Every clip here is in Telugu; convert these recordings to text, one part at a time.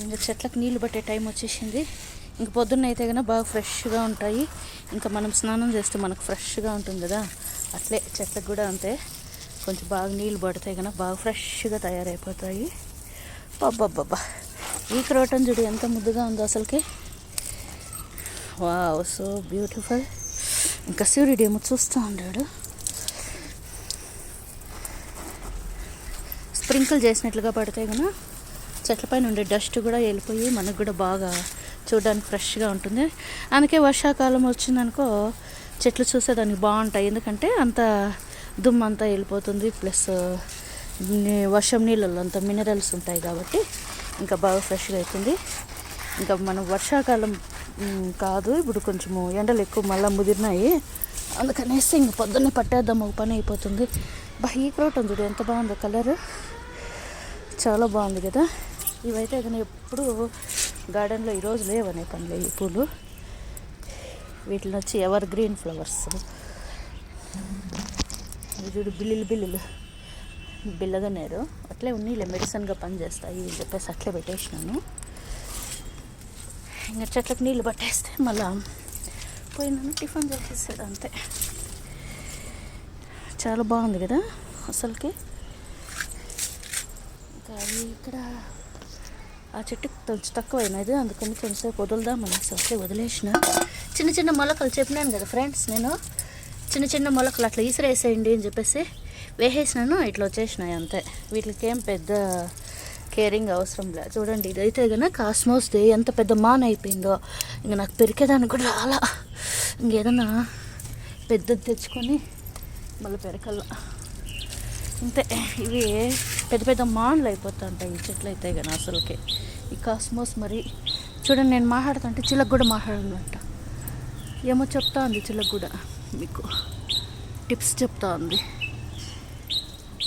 ఇంకా చెట్లకు నీళ్ళు పట్టే టైం వచ్చేసింది. ఇంక పొద్దున్న అయితే కన్నా బాగా ఫ్రెష్గా ఉంటాయి. ఇంకా మనం స్నానం చేస్తే మనకు ఫ్రెష్గా ఉంటుంది కదా, అట్లే చెట్లకు కూడా అంతే. కొంచెం బాగా నీళ్ళు పడితే కన్నా బాగా ఫ్రెష్గా తయారైపోతాయి. బాబ్బా, ఈ క్రోటన్ చూడు ఎంత ముద్దుగా ఉందో అసలుకి. Wow, so beautiful. ఇంకా సూర్యుడు ఏమో చూస్తూ ఉన్నాడు. స్ప్రింకిల్ చేసినట్లుగా పడితే కన్నా చెట్లపైన ఉండే డస్ట్ కూడా వెళ్ళిపోయి మనకు కూడా బాగా చూడడానికి ఫ్రెష్గా ఉంటుంది. అందుకే వర్షాకాలం వచ్చిందనుకో చెట్లు చూసేదానికి బాగుంటాయి. ఎందుకంటే అంత దుమ్ము అంతా వెళ్ళిపోతుంది. ప్లస్ వర్షం నీళ్ళల్లో అంత మినరల్స్ ఉంటాయి కాబట్టి ఇంకా బాగా ఫ్రెష్గా అవుతుంది. ఇంకా మనం వర్షాకాలం కాదు, ఇప్పుడు కొంచెము ఎండలు ఎక్కువ మళ్ళీ ముదిరినాయి. అందుకనేసి ఇంక పొద్దున్నే పట్టేద్దాం, ఒక పని అయిపోతుంది. ఈ క్రోటన్ చూడు ఎంత బాగుందో, కలర్ చాలా బాగుంది కదా. ఇవైతే కానీ ఎప్పుడు గార్డెన్లో ఈరోజు లేవనే పనిలే ఈ పూలు. వీటిని వచ్చి ఎవర్ గ్రీన్ ఫ్లవర్స్. ఇవి చూడు బిల్లులు బిల్లగనేరు అట్లే ఉన్నీలే, మెడిసిన్గా పనిచేస్తాయి అని చెప్పేసి అట్లే పెట్టేసినాను. ఇంకా చెట్లకు నీళ్ళు పట్టేస్తే మళ్ళా పోయినాను టిఫిన్ చేసేసాడు అంతే. చాలా బాగుంది కదా అసలుకి. ఇంకా ఇక్కడ ఆ చెట్టుకి కొంచెం తక్కువైనది, అందుకని కొంచెంసేపు వదులుదామని అట్లే వదిలేసిన. చిన్న చిన్న మొలకలు చెప్పినాను కదా ఫ్రెండ్స్, నేను చిన్న చిన్న మొలకలు అట్లా ఈసిరేసేయండి అని చెప్పేసి వేసేసినాను. ఇట్లా వచ్చేసినాయి అంతే. వీటికి ఏం పెద్ద కేరింగ్ అవసరం లేదు. చూడండి, ఇదైతే కన్నా కాస్మోస్ది ఎంత పెద్ద మాన్ అయిపోయిందో. ఇంక నాకు పెరికేదానికి కూడా రాలా. ఇంకేదన్నా పెద్దది తెచ్చుకొని మళ్ళీ పెరకల్లా అంతే. ఇవి పెద్ద పెద్ద మాన్లు అయిపోతుంటాయి ఈ చెట్లు అయితే కానీ అసలుకి. ఈ కాస్మోస్ మరి చూడండి, నేను మాట్లాడుతుంటే చిలకు కూడా మాట్లాడాలంట. ఏమో చెప్తా ఉంది చిలకు కూడా, మీకు టిప్స్ చెప్తా ఉంది.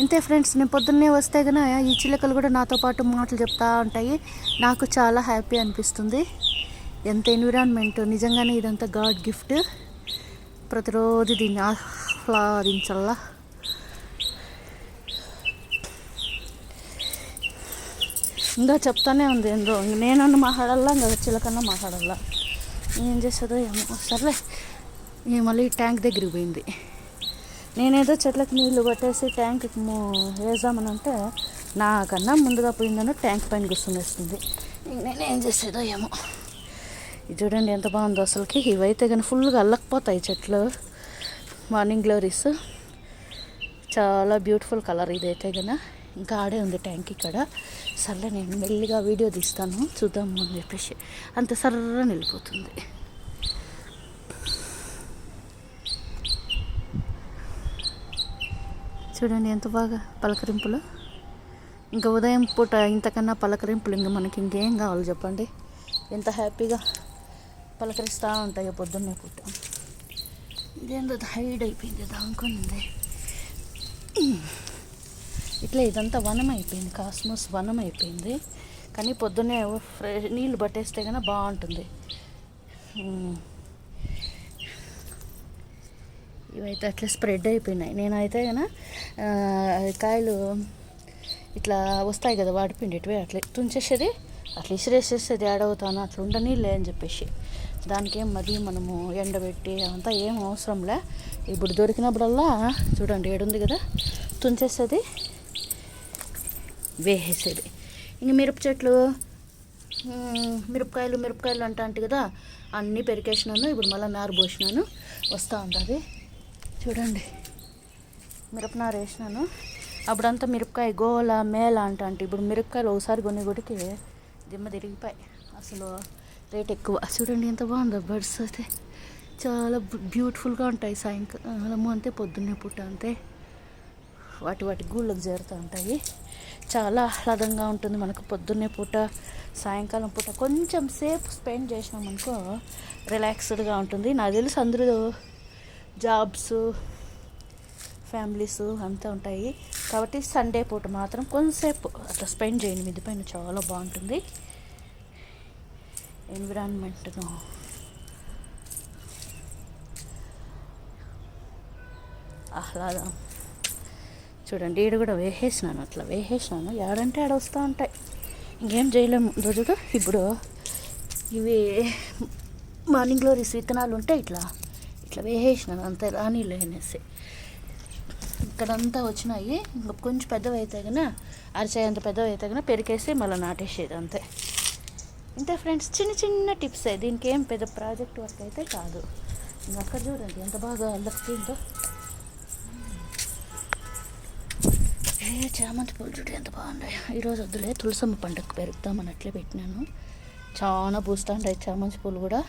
ఇంతే ఫ్రెండ్స్, నేను పొద్దున్నే వస్తే కన్నా ఈ చిలకలు కూడా నాతో పాటు మాటలు చెప్తూ ఉంటాయి. నాకు చాలా హ్యాపీ అనిపిస్తుంది. ఎంత ఎన్విరాన్మెంట్, నిజంగానే ఇదంతా గాడ్ గిఫ్ట్. ప్రతిరోజు దీన్ని ఆహ్లాదించాలా. ఇంకా చెప్తానే ఉంది ఏందో. నేనన్నా మాట్లాడాలా, ఇంకా చిలకన్నా మాట్లాడాలా. ఏం చేస్తుందో ఏమో. సర్లే, మళ్ళీ ట్యాంక్ దగ్గరికి పోయింది. నేనేదో చెట్లకు నీళ్ళు పట్టేసి ట్యాంక్ వేద్దామని అంటే నాకన్నా ముందుగా పోయిందనో ట్యాంక్ పైన కూర్చునేస్తుంది. నేనేం చేసేదో ఏమో. ఇది చూడండి ఎంత బాగుందో అసలుకి. ఇవైతే కానీ ఫుల్గా అల్లకపోతాయి చెట్లు. మార్నింగ్ గ్లోరీస్ చాలా బ్యూటిఫుల్ కలర్. ఇదైతే కన్నా ఇంకా ఆడే ఉంది ట్యాంక్ ఇక్కడ. సర్లే, నేను మెల్లిగా వీడియో తీస్తాను, చూద్దాము అని చెప్పేసి. అంత సర్రని వెళ్ళిపోతుంది. చూడండి ఎంత బాగా పలకరింపులు. ఇంకా ఉదయం పూట ఇంతకన్నా పలకరింపులు ఇంకా మనకి ఇంకేం కావాలి చెప్పండి. ఎంత హ్యాపీగా పలకరిస్తూ ఉంటాయో పొద్దున్నే పూట. ఇదేందో హైడ్ అయిపోయింది, దాంకొనింది. ఇట్లా ఇదంతా వనం అయిపోయింది, కాస్మోస్ వనం అయిపోయింది. కానీ పొద్దున్నే నీళ్ళు పట్టేస్తే కన్నా బాగుంటుంది. ఇవైతే అట్లా స్ప్రెడ్ అయిపోయినాయి. నేనైతే కన్నా కాయలు ఇట్లా వస్తాయి కదా వాడిపిండేటివి, అట్లా తుంచేసేది, అట్లా ఇసిరేసేసేది. ఆడవుతాను అట్లా ఉండనీలే అని చెప్పేసి. దానికేం మరి మనము ఎండబెట్టి అంతా ఏం అవసరంలే. ఇప్పుడు దొరికినప్పుడల్లా చూడండి ఏడుంది కదా, తుంచేసేది, వేసేది. ఇంక మిరప చెట్లు, మిరపకాయలు అంటే కదా, అన్నీ పెరికేసినాను. ఇప్పుడు మళ్ళీ నారు పోసినాను, వస్తూ ఉంటుంది. చూడండి, మిరపనారు వేసినాను. అప్పుడంతా మిరపకాయ గోల మేళ అంటే ఇప్పుడు మిరపకాయలు ఒకసారి కొనేకొడికి దిమ్మ తిరిగిపోయి అసలు రేట్ ఎక్కువ. చూడండి ఎంత బాగుందో. బర్డ్స్ అయితే చాలా బ్యూటిఫుల్గా ఉంటాయి. సాయంకాలము అంతే, పొద్దున్నే పూట అంతే వాటి గూళ్ళకు చేరుతూ ఉంటాయి. చాలా ఆహ్లాదంగా ఉంటుంది మనకు పొద్దున్నే పూట. సాయంకాలం పూట కొంచెం సేపు స్పెండ్ చేసినామనుకో రిలాక్స్డ్గా ఉంటుంది. నాకు తెలుసు అందరూ జాబ్స్, ఫ్యామిలీస్ అంతా ఉంటాయి కాబట్టి సండే పూట మాత్రం కొంతసేపు అట్లా స్పెండ్ చేయండి మిద్ది పైన. చాలా బాగుంటుంది ఎన్విరాన్మెంట్ను. ఆహ్లాదం. చూడండి ఈడ కూడా వేసేసినాను, అట్లా వేసేసినాను. ఏడంటే ఆడ వస్తూ ఉంటాయి. ఇంకేం చేయలేము రోజుగా. ఇప్పుడు ఇవి మార్నింగ్ గ్లోరీస్ విత్తనాలు ఉంటే ఇట్లా ఇట్లా వేసేసినాను అంతే, రానీళ్ళు అనేసి. ఇక్కడంతా వచ్చినాయి, ఇంకా కొంచెం పెద్దవి అయితే కన్నా అరిచాయి, అంత పెద్దవి అయితే కన్నా పెరికేసి మళ్ళీ నాటేసేది అంతే. ఇంతే ఫ్రెండ్స్, చిన్న చిన్న టిప్సే, దీనికి ఏం పెద్ద ప్రాజెక్ట్ వర్క్ అయితే కాదు. ఇంకా అక్కడ చూడండి ఎంత బాగా అల్లకిందో. చామంతి పూలు చూడు ఎంత బాగున్నాయి. ఈరోజు వద్దులే, తులసమ్మ పండుగకు పెరుగుతామని అట్లే పెట్టినాను. చాలా పూస్తుంటాయి చామంతి పూలు కూడా,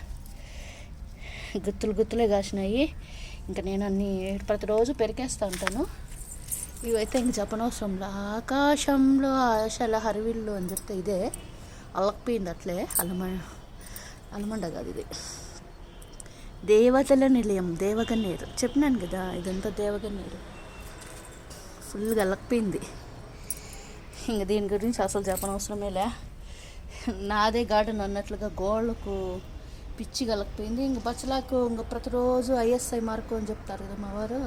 గుత్తులు గుత్తులే కాసినాయి. ఇంకా నేను అన్నీ ప్రతిరోజు పెరికేస్తూ ఉంటాను. ఇవైతే ఇంక చెప్పనవసరంలో ఆకాశంలో ఆశల హరివిల్లు అని చెప్తే ఇదే అల్లకపోయింది అట్లే. అలమండ కాదు ఇది, దేవతల నిలయం, దేవగన్నేరు చెప్పినాను కదా, ఇదంతా దేవగన్నేరు. ఫుల్గా అల్లకపోయింది. ఇంక దీని గురించి అసలు చెప్పనవసరమేలే, నాదే గార్డెన్ అన్నట్లుగా గోళ్ళకు పిచ్చి కలకపోయింది. ఇంక బచ్చలాకు ఇంక ప్రతిరోజు ఐఎస్ఐ మార్కు అని చెప్తారు కదా మా వారు,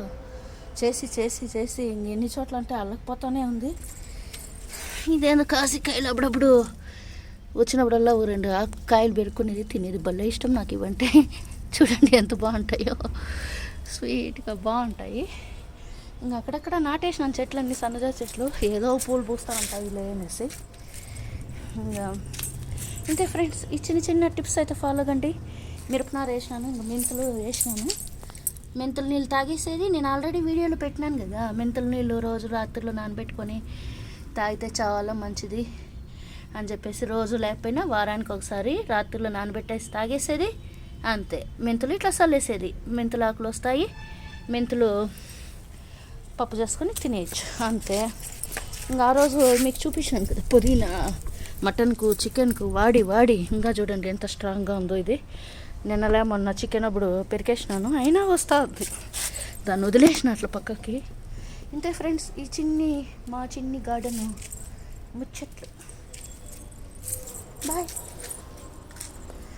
చేసి చేసి చేసి ఇంక ఎన్ని చోట్ల అంటే అల్లకపోతానే ఉంది. ఇదేందో కాసికాయలు అప్పుడప్పుడు వచ్చినప్పుడల్లా ఓ 2 కాయలు పెరుక్కునేది తినేది, భలే ఇష్టం నాకు ఇవంటే. చూడండి ఎంత బాగుంటాయో, స్వీట్గా బాగుంటాయి. ఇంకా అక్కడక్కడ నాటేసిన చెట్లన్నీ సన్నజాజి చెట్లు, ఏదో పూలు పూస్తూ ఉంటాయి లేనేసి. ఇంకా ఇంతే ఫ్రెండ్స్, ఈ చిన్న చిన్న టిప్స్ అయితే ఫాలో కండి. మిరపనారు వేసినాను, ఇంకా మెంతులు వేసినాను. మెంతుల నీళ్ళు తాగేసేది నేను ఆల్రెడీ వీడియోలో పెట్టినాను కదా. మెంతుల నీళ్ళు రోజు రాత్రిలో నానబెట్టుకొని తాగితే చాలా మంచిది అని చెప్పేసి, రోజు లేకపోయినా వారానికి ఒకసారి రాత్రిలో నానబెట్టేసి తాగేసేది అంతే. మెంతులు ఇట్లా చల్లేసేది, మెంతులు ఆకులు వస్తాయి, మెంతులు పప్పు చేసుకొని తినేయచ్చు అంతే. ఇంకా ఆ రోజు మీకు చూపించాను కదా పుదీనా, మటన్కు చికెన్కు వాడి ఇంకా చూడండి ఎంత స్ట్రాంగ్గా ఉందో ఇది. నిన్నలే మొన్న చికెన్ అప్పుడు పెరికేసినాను, అయినా వస్తుంది, దాన్ని వదిలేసిన అట్లా పక్కకి. ఇంతే ఫ్రెండ్స్, ఈ మా చిన్ని గార్డెన్ ముచ్చట్లు. బాయ్.